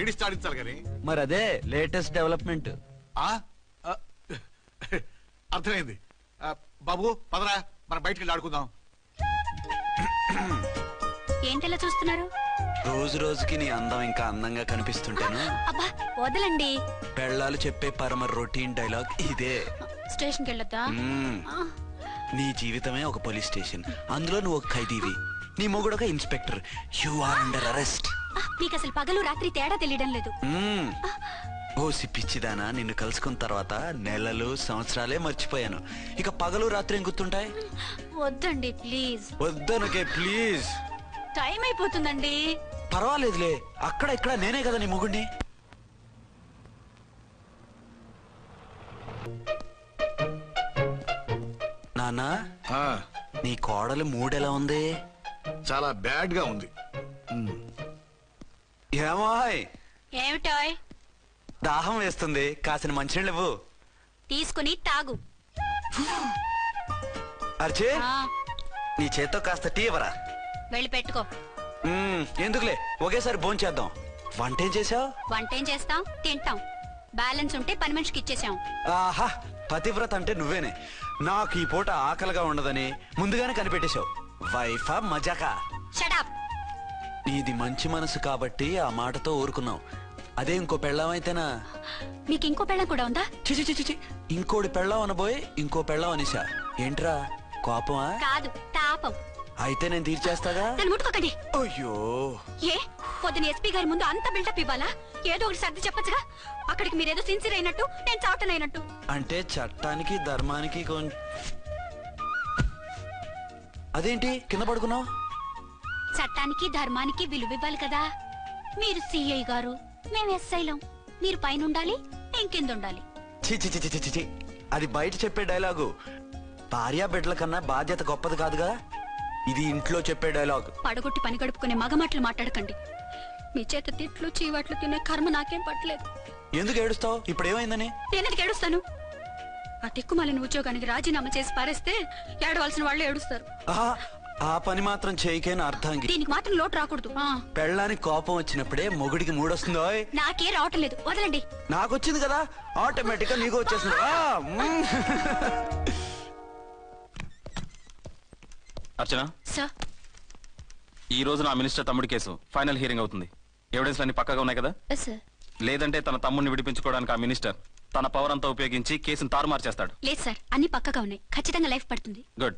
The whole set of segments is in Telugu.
ఆడించాలి కానీ మరి అదే లేటెస్ట్ డెవలప్మెంట్. అర్థమైంది. బాబు పదరా, మనం బయటికి వెళ్ళి ఆడుకుందాం. ఏంటలా చూస్తున్నారు? రోజు రోజుకి నీ అందం ఇంకా అందంగా కనిపిస్తుంటాను. అబ్బా వదలండి. పెళ్ళాలు చెప్పే పరమ రొటీన్ డైలాగ్ ఇదే. స్టేషన్కి వెళ్ళొద్దా? నీ జీవితమే ఒక పోలీస్ స్టేషన్, అందులో నువ్వు ఒక ఖైదీవి, నీ మొగుడు ఒక inspector. You are under arrest. నీకు అసలు పగలు రాత్రి తేడా తెలియడం లేదు. ఓ సిప్పిచ్చిదానా, నిన్ను కలుసుకున్న తర్వాత నెలలు సంవత్సరాలే మర్చిపోయాను. ఇక పగలు రాత్రి ఏం గుర్తుంటాయి? వద్దండి ప్లీజ్. వద్దనకే ప్లీజ్. టైం అయిపోతుందండి. పర్వాలేదులే, అక్కడ ఇక్కడ నేనే కదా నీ మొగుడిని. నాన్నా, నీ కోడలు మూడెలా ఉంది? చాలా బ్యాడ్ గా ఉంది. ఏమాయ్? ఏమిటాయ్? దాహం వేస్తుంది, కాసిన మంచినీళ్ళు ఇవ్వు. తీసుకుని తాగు. అర్చే, నీ చేత్తో కాస్త టీ ఇవ్వరా. వెళ్ళి పెట్టుకో. ఎందుకులే, ఒకేసారి భోంచేద్దాం. వంటేం చేసావు? వంటేం చేస్తాం, తింటాం. బ్యాలెన్స్ ఉంటే పని మనిషికి ఇచ్చేసాం. ఆహా, పతివ్రత అంటే నువ్వేనే. నాకు ఈ పూట ఆకలిగా ఉండదని ముందుగానే కనిపెట్టేశావు. వైఫా మజాకా? షటప్. నీది మంచి మనసు కాబట్టి ఆ మాటతో ఊరుకున్నావు. అదే ఇంకో పెళ్ళాం అయితేనా? మీకు ఇంకో పెళ్ళం కూడా ఉందా? చిచి, ఇంకోటి పెళ్ళాం అనబోయి ఇంకో పెళ్ళాం అనిసా. ఏంట్రా కోపమా? కాదు, తాపం. అయితే నేను తీర్చేస్తాగా. నన్ను ముట్టుకోకండి. అయ్యో, ఏ పొద్దున ఎస్పీ గారి ముందు అంత బిల్డప్ ఇవ్వాలా? ఏదో ఒకటి సర్ది చెప్పచ్చుగా. అక్కడికి మీరేదో సిన్సియర్ అయినట్టు, నేను చావటం అయినట్టు. అంటే చట్టానికి ధర్మానికి అదేంటి కింద పడుకున్నావు? చట్టానికి ధర్మానికి విలువ ఇవ్వాలి కదా. మీరు సిఐ గారు, మేము ఎస్ఐలం. మీరు పైన ఉండాలి, నేను కింద ఉండాలి. చి, అది బయట చెప్పే డైలాగు. భార్యా బిడ్డల కన్నా బాధ్యత గొప్పది కాదుగా. ఇది ఇంట్లో చెప్పే డైలాగ్. పడగొట్టి పని గడుపుకునే మగమాటలు మాట్లాడకండి. మీ చేత తిట్లు చీవాట్లు తినే కర్మ నాకేం పట్టలేదు. ఎందుకు ఏడుస్తావు? ఇప్పుడు ఏమైందని? నేనెందుకు ఏడుస్తాను? ఆ తిక్కుమాలిన ఉద్యోగానికి రాజీనామా చేసి పారేస్తే ఏడవలసిన వాళ్ళు ఏడుస్తారు. ఆ పని మాత్రం చేయకేన అర్థంగి. దీనికి మాత్రం లోటు రాకూడదు. పెళ్ళానికి కోపం వచ్చినప్పుడే మొగుడికి మూడొస్తుందో? నాకే రావటం లేదు, వదలండి. నాకు వచ్చింది కదా, ఆటోమేటిక్ గా నీకు వచ్చేసింది. అర్చన సార్, ఈ రోజు నా మినిస్టర్ తమ్ముడి కేసు ఫైనల్ హియరింగ్ అవుతుంది. ఎవిడెన్స్ అన్ని పక్కగా ఉన్నాయి కదా? లేదంటే తన తమ్ముడిని విడిపించుకోవడానికి ఆ మినిస్టర్ తన పవర్ అంతా ఉపయోగించి కేసును తారుమారు చేస్తాడు. లేదు సార్, అన్ని పక్కగా ఉన్నాయి. ఖచ్చితంగా లైఫ్ పడుతుంది. గుడ్,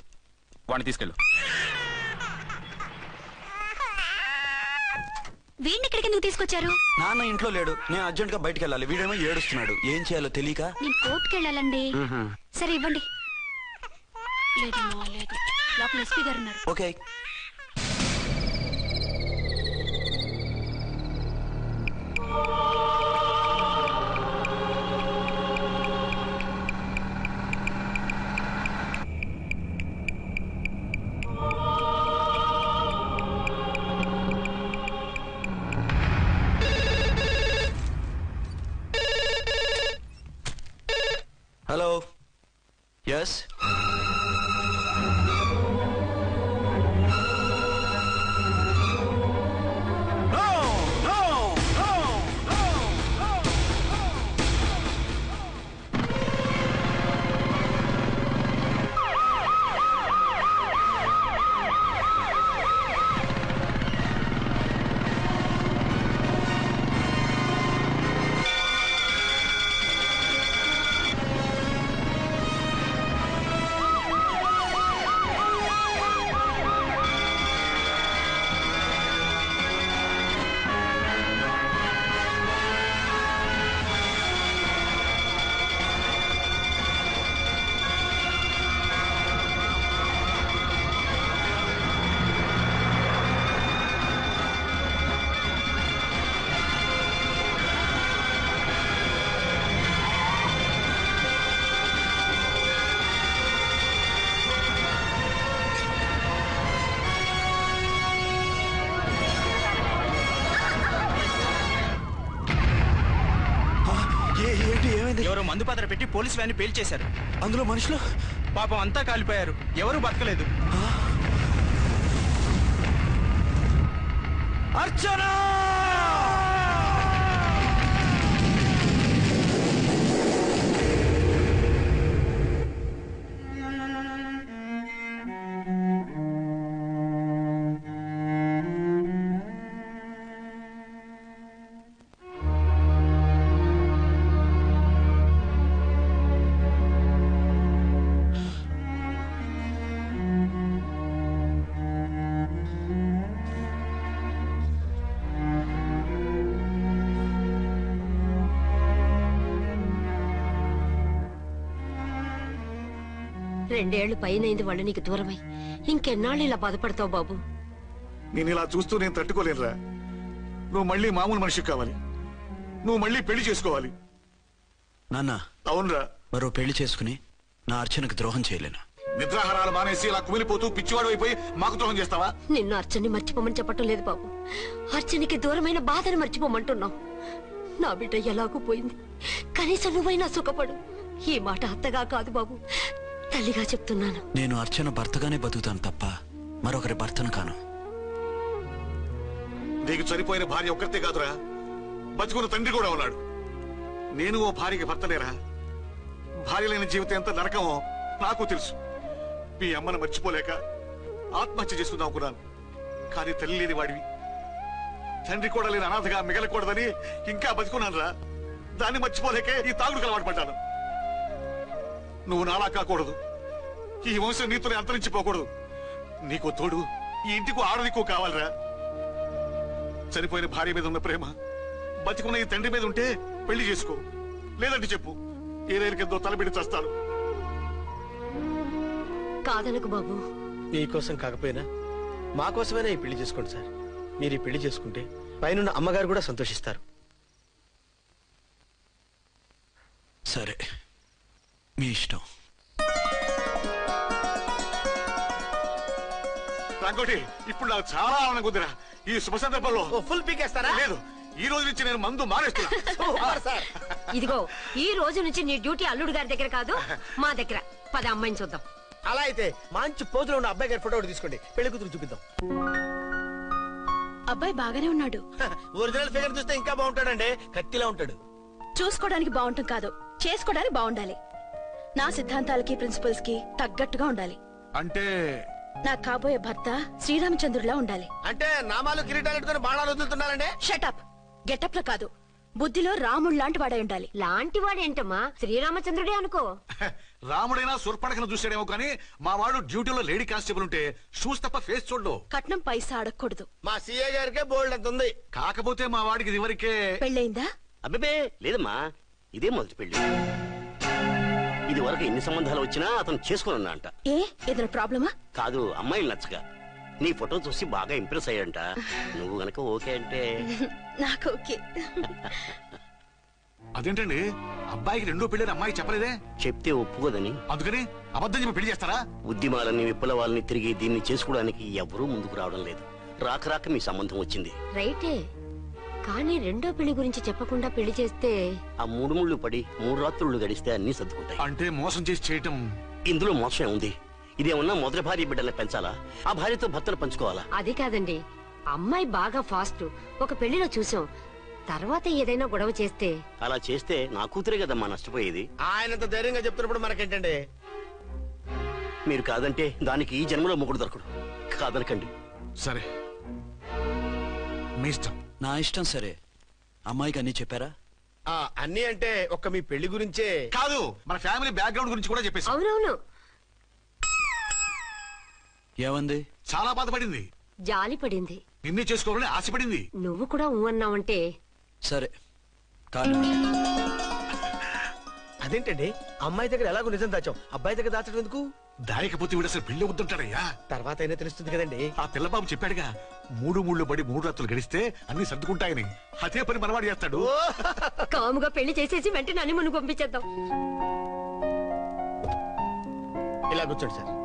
వాడిని తీసుకెళ్ళు. వీడిని ఇక్కడికి ఎందుకు తీసుకొచ్చారు? నాన్న ఇంట్లో లేడు, నేను అర్జెంట్ గా బయటకు వెళ్ళాలి. వీడేమో ఏడుస్తున్నాడు, ఏం చేయాలో తెలియక. నేను కోర్టుకి వెళ్ళాలండి. సరే ఇవ్వండి. లేదు లేదు, లోపల ఎస్పీ గారు ఉన్నారు. ఓకే. Hello, yes. ఎవరో మందు పాత్ర పెట్టి పోలీసు వ్యాన్ పేల్చేశారు. అందులో మనుషులు పాపం అంతా కాలిపోయారు, ఎవరు బతకలేదు. అర్చన! 2 ఏళ్లు పైనైంది వాళ్ళు నీకు దూరమై. ఇంకెన్నాళ్ళు ఇలా బాధపడతావు బాబు? నేను ఇలా చూస్తూ నేను తట్టుకోలేనురా. నువ్వు మళ్ళీ మామూలు మనిషి కావాలి. నువ్వు మళ్ళీ పెళ్లి చేసుకోవాలి. నాన్న, అవునరా. మరో పెళ్లి చేసుకుని నా అర్చనకు ద్రోహం చేయలేను. నిద్రాహారాలు మానేసి ఇలా కుమిలిపోతూ పిచ్చివాడు అయిపోయి మాకు ద్రోహం చేస్తావా? నిన్ను అర్చన్ని మర్చిపోమని చెప్పటం లేదు బాబు. అర్చనికి దూరమైన బాధను మర్చిపోమంటున్నావు. నా బిడ్డ ఎలాగూ పోయింది, కనీసం నువ్వైనా సుఖపడు. ఈ మాట అత్తగా కాదు బాబు, తల్లిగా చెప్తున్నాను. నేను అర్చన భర్తగానే బతుకుతాను తప్ప మరొకరి భర్తను కాను. నీకు చనిపోయిన భార్య ఒక్కరితే కాదురా, బతుకున్న తండ్రి కూడా ఉన్నాడు. నేను ఓ భార్యకి భర్తనేరా. భార్య లేని జీవితం ఎంత నరకమో నాకు తెలుసు. మీ అమ్మను మర్చిపోలేక ఆత్మహత్య చేసుకుందాం అనుకున్నాను. కానీ తల్లి లేని వాడివి, తండ్రి కూడా లేని అనాథగా మిగలకూడదని ఇంకా బతుకున్నాను రా. దాన్ని మర్చిపోలేకే ఈ తాగుడుకు అలవాటు పడ్డాను. నువ్వు నాలా కాకూడదు, ఈ వంశం నీతోనే అంతరించిపోకూడదు. నీకో తోడు, ఈ ఇంటికి ఆడదికో కావాలిరా. చనిపోయిన భార్య మీద ఉన్న ప్రేమ బతికున్న ఈ తండ్రి మీద ఉంటే పెళ్లి చేసుకో. లేదంటే చెప్పు, ఏ రైలు కిందో తలబెట్టి చస్తాను. కాదనకు బాబు. మీకోసం కాకపోయినా మా కోసమైనా ఈ పెళ్లి చేసుకోండి సార్. మీరు ఈ పెళ్లి చేసుకుంటే పైన అమ్మగారు కూడా సంతోషిస్తారు. సరే, మీ ఇష్టం. రంగోటి, ఇప్పుడు నాకు చాలా ఆనందంగా ఉందిరా. ఈ శుభ సందర్భంలో ఫుల్ పీకేస్తారా? లేదు, ఈ రోజు నుంచి నేను మందు మానేస్తున్నా. ఇదిగో, ఈ రోజు నుంచి నీ డ్యూటీ అల్లుడు గారి దగ్గర కాదు, మా దగ్గర. పద అమ్మాయిని చూద్దాం. అలా అయితే మంచి పోజులో ఉన్న అబ్బాయి గారి ఫోటో ఒకటి తీసుకోండి, పెళ్లి కూతురు చూపిద్దాం. అబ్బాయి బాగానే ఉన్నాడు. ఒరిజినల్ ఫిగర్ చూస్తే ఇంకా బాగుంటాడండి, కత్తిలా ఉంటాడు. చూసుకోవడానికి బాగుంటాం కాదు, చేసుకోవడానికి బాగుండాలి. నా సిద్ధాంతాలకి ప్రిన్సిపల్స్ కి తగ్గట్టుగా ఉండాలి. అంటే నా కాబోయే భర్త శ్రీరామచంద్రుడిలా ఉండాలి. అంటే నామాలు కిరీటాలు పెట్టుకుని బాణాలు వదులుతున్నారండి. షటప్. గెటప్ లో కాదు, బుద్ధిలో రాముడు లాంటి వాడై ఉండాలి. లాంటి వాడేంటమ్మా, శ్రీరామచంద్రుడే అనుకో. రాముడైనా సుర్పడకను చూసాడేమో కానీ మా వాడు డ్యూటీలో లేడీ కానిస్టేబుల్ ఉంటే షూస్ తప్ప ఫేస్ చూడు. కట్నం పైసా అడగకూడదు. మా సీఏ గారికే బోల్డ్ అంత ఉంది. కాకపోతే మా వాడికి ఇదివరకే పెళ్ళయిందా? అబ్బే లేదమ్మా, ఇదే మొదటి పెళ్లి. ఇది వరకు ఎన్ని సంబంధాలు వచ్చినా అతను చేసుకున్నా అంట. ఏ ఏదైనా ప్రాబ్లమా? కాదు, అమ్మాయిలు నచ్చగా నీ ఫోటో చూసి బాగా ఇంప్రెస్ అయ్యంట. నువ్వు గనక ఓకే అంటే నాకు ఓకే. అదేంటండి, అబ్బాయికి రెండో పెళ్లి అమ్మాయి చెప్పలేదే? చెప్తే ఒప్పుకోదని. అందుకని అబద్ధం చెప్పి పెళ్లి చేస్తారా? ఉద్యమాలని విప్లవాలని తిరిగి దీన్ని చేసుకోవడానికి ఎవరూ ముందుకు రావడం లేదు. రాక రాక మీ సంబంధం వచ్చింది. రైటే, కానీ రెండో పెళ్లి గురించి చెప్పకుండా పెళ్లి చేస్తే ఆ 3 ముళ్ళు పడి 3 రాత్రులు గడిస్తే అన్ని సర్దుకుంటాయి. అంటే మోసం చేసి చేయటం. ఇందులో మోసం ఉంది. ఇదేమన్నా మొదటి భార్య బిడ్డల్ని పెంచాలా, ఆ భార్యతో భర్తను పంచుకోవాలా? అది కాదండి, అమ్మాయి బాగా ఫాస్ట్. ఒక పెళ్లిలో చూసాం, తర్వాత ఏదైనా గొడవ చేస్తే. అలా చేస్తే నా కూతురే కదమ్మా నష్టపోయేది. ఆయనంత ధైర్యంగా చెప్తున్నప్పుడు మనకేంటండి? మీరు కాదంటే దానికి ఈ జన్మలో మొగుడు దొరకడు. కాదనకండి. సరే, మీ ఇష్టం. నా ఇష్టం. సరే, అమ్మాయికి అన్నీ చెప్పారా? అన్ని అంటే ఒక్క మీ పెళ్లి గురించే కాదు, మన ఫ్యామిలీ బ్యాక్గ్రౌండ్ గురించి కూడా చెప్పేసి. అవునవును. ఏమంది? చాలా బాధపడింది, జాలి పడింది, నిన్నే చేసుకోవాలని ఆశపడింది. నువ్వు కూడా ఊ అన్నావంటే. సరే, కాదు. అదేంటండి, అమ్మాయి దగ్గర ఎలాగో నిజం దాచాం, అబ్బాయి దగ్గర దాచడం ఎందుకు? దాయకపోతే వీడు అసలు పెళ్లి వద్దుంటాడయ్యా. తర్వాత అయినా తెలుస్తుంది కదండి. ఆ పిల్లబాబు చెప్పాడుగా, 3 ముళ్ళు పడి 3 రాత్రులు గడిస్తే అన్ని సర్దుకుంటాయని. అదే పని మనవాడు చేస్తాడు. కాముగా పెళ్లి చేసేసి వెంటనే అని మును పంపించేద్దాం. ఇలా కూర్చోండి sir.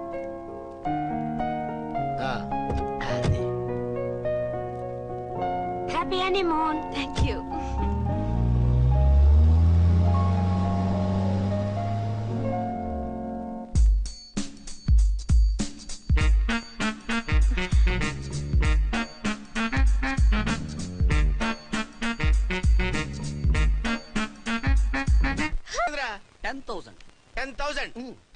Happy honeymoon. Thank you.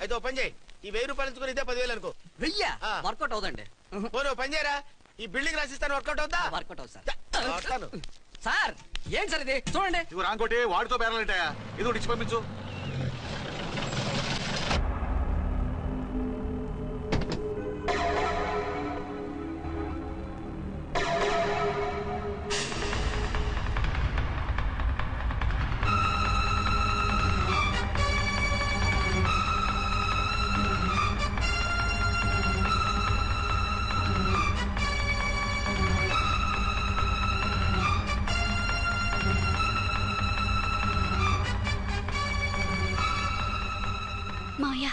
అయితే ఓ పని చేయి, ఈ 1000 రూపాయలు ఎంచుకుని ఇదే 10,000 అనుకో. 1000 వర్కౌట్ అవుదండి. పోను పని చేయరా, ఈ బిల్డింగ్ రాసిస్తాను, వర్కౌట్ అవుతా? వర్కౌట్ అవుతుంది సార్. ఏంటి సార్ ఇది, చూడండి. ఇవి రాంకోటి వాడితో బేరాలంటాయా? ఏదో ఇచ్చి పంపించు. మావయ్య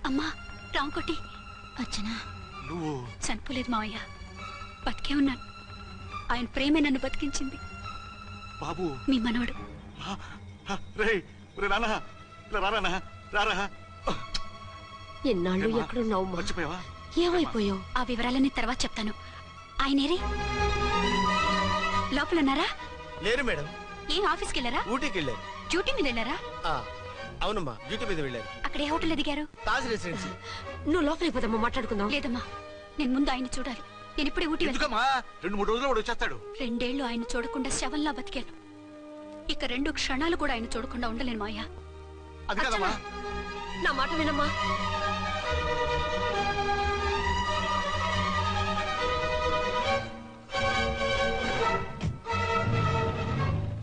అమ్మా రాంకోటి అర్చనా నువ్వు చనిపోలేదు మావయ్య, బతికే ఉన్నాను. ఆయన ప్రేమే నన్ను బతికించింది. బాబు మీ మనవడు. రే నాన్న రారా రారా. ఎన్నాళ్ళు ఎక్కడున్నావు? మర్చిపోయావా? ఏమైపోయావు? ఆ వివరాలన్నీ తర్వాత చెప్తాను. ఆయనేరి లోపల ఉన్నారా? లేరు మేడం. ఏం ఆఫీస్కి వెళ్ళారా? ఊటీకి వెళ్ళారు. డ్యూటీ మీద వెళ్ళారా? అవునమ్మా, డ్యూటీ మీద వెళ్ళారు. అక్కడ ఏ హోటల్ ఎదిగారు? తాజ్ రెసిడెన్సీ. నువ్వు లోపలికి పోదమ్మా, మాట్లాడుకుందాం. లేదమ్మా, నేను ముందు ఆయన చూడాలి. నేను ఇప్పుడే ఊటీ వెళ్తాను. ఎందుకమ్మా? 2-3 రోజులు వాడు వచ్చేస్తాడు. 2 ఏళ్లు ఆయన చూడకుండా శవంలా బతికాను. ఇక 2 క్షణాలు కూడా ఆయన చూడకుండా ఉండలేను మాయా. అది కదమ్మా. నా మాట వినమ్మా.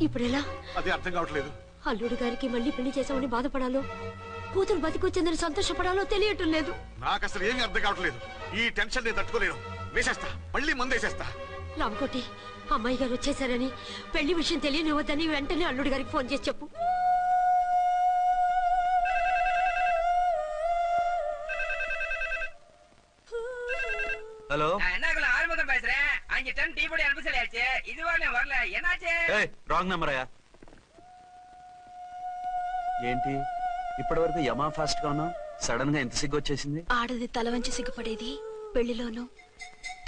ఇప్పుడెలా? అదే అర్థం కావట్లేదు. అల్లుడు గారికి మళ్ళీ పెళ్లి చేసామని బాధపడాలో, కూతురు బతికొచ్చిందని సంతోషపడాలో తెలియటం లేదు. నాకు అసలు ఏమీ అర్థం కావట్లేదు. ఈ టెన్షన్ నేను తట్టుకోలేను. వేసేస్తా, మళ్ళీ మందేసేస్తా. రామకోటి, అమ్మాయి గారు వచ్చేసారని, పెళ్లి విషయం తెలియనివ్వద్దని వెంటనే అల్లుడు గారికి ఫోన్ చేసి చెప్పు. ஹலோ ஆரம்பம் பேசுறேன். 5 டன் டீ பொடி அனுப்ப சொல்லியாச்சு. இதுவரை வரல, என்னாச்சு? రాంగ్ నెంబర్ అయ్యా. ఏంటి ఇప్పటి వరకు యమా ఫాస్ట్ గా ఉన్నావు, సడన్ గా ఎంత సిగ్గు వచ్చేసింది? ఆడది తల వంచి సిగ్గుపడేది పెళ్లిలోను,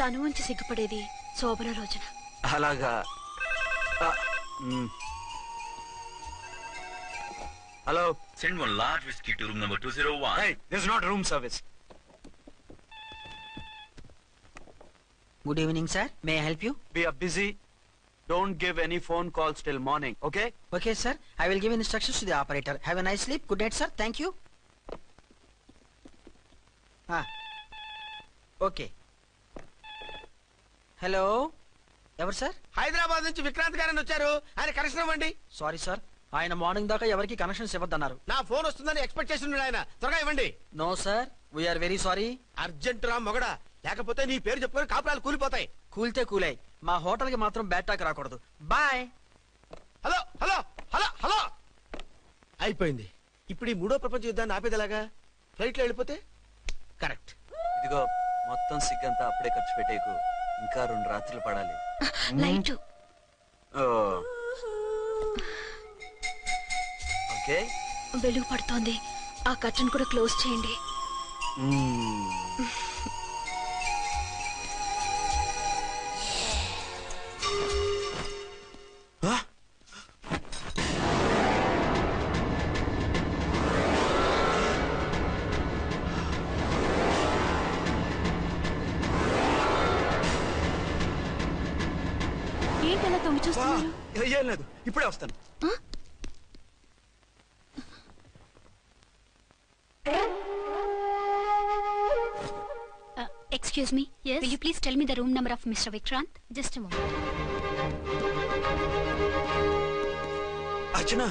తను వంచి సిగ్గుపడేది శోభన రోజున. అలాగా. Hello. Send 1 large whiskey to room number 201. Hey, this is not room service. Good evening, sir. May I help you? We are busy. Don't give any phone calls till morning, okay? Okay, sir. I will give instructions to the operator. Have a nice sleep. Good night, sir. Thank you. Okay. Hello. ఎవరు సార్? హైదరాబాద్ నుంచి విక్రాంత్ గారని వచ్చారు. ఆయన కనెక్షన్ ఇవ్వండి. సారీ సార్, ఆయన మార్నింగ్ దాకా ఎవరికి కనెక్షన్స్ ఇవ్వద్దన్నారు. నా ఫోన్ వస్తుందని ఎక్స్పెక్ట్ చేసి ఉన్నాడు ఆయన. త్వరగా ఇవ్వండి. No sir, we are very sorry. Urgent రా మొగడా, లేకపోతే నీ పేరు చెప్పుకొని కాపురాలు కూలిపోతాయి. కూల్తే కూలాయి, మా హోటల్ కి మాత్రం బ్యాడ్ టాక్ రాకూడదు. Bye. Hello hello hello hello. అయిపోయింది. ఇప్పుడు ఈ 3వ ప్రపంచ యుద్ధాన్ని ఆపేదిలాగా? ఫ్లైట్ లో వెళ్ళిపోతే కరెక్ట్. ఇదిగో మొత్తం సిగ్గంతా అప్పుడే ఖర్చు పెట్టేకు, ఇంకా 2 రాత్రులు పడాలి. లైట్ ఓకే, వెలుగు పడుతోంది. ఆ కర్టన్ కూడా క్లోజ్ చేయండి. ఏంటలా తొంగి చూస్తున్నారు? ఏం లేదు, ఇప్పుడే వస్తాను. Excuse me. Yes. Will you please tell me the room number of Mr. Vikrant? Just a moment. అర్చన,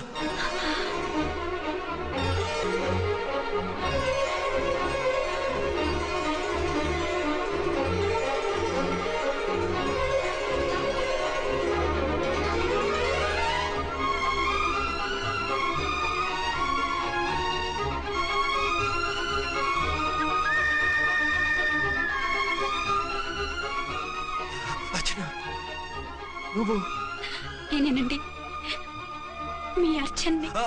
నువ్వు? నేనేనండి, మీ అర్చన్ని. ఆ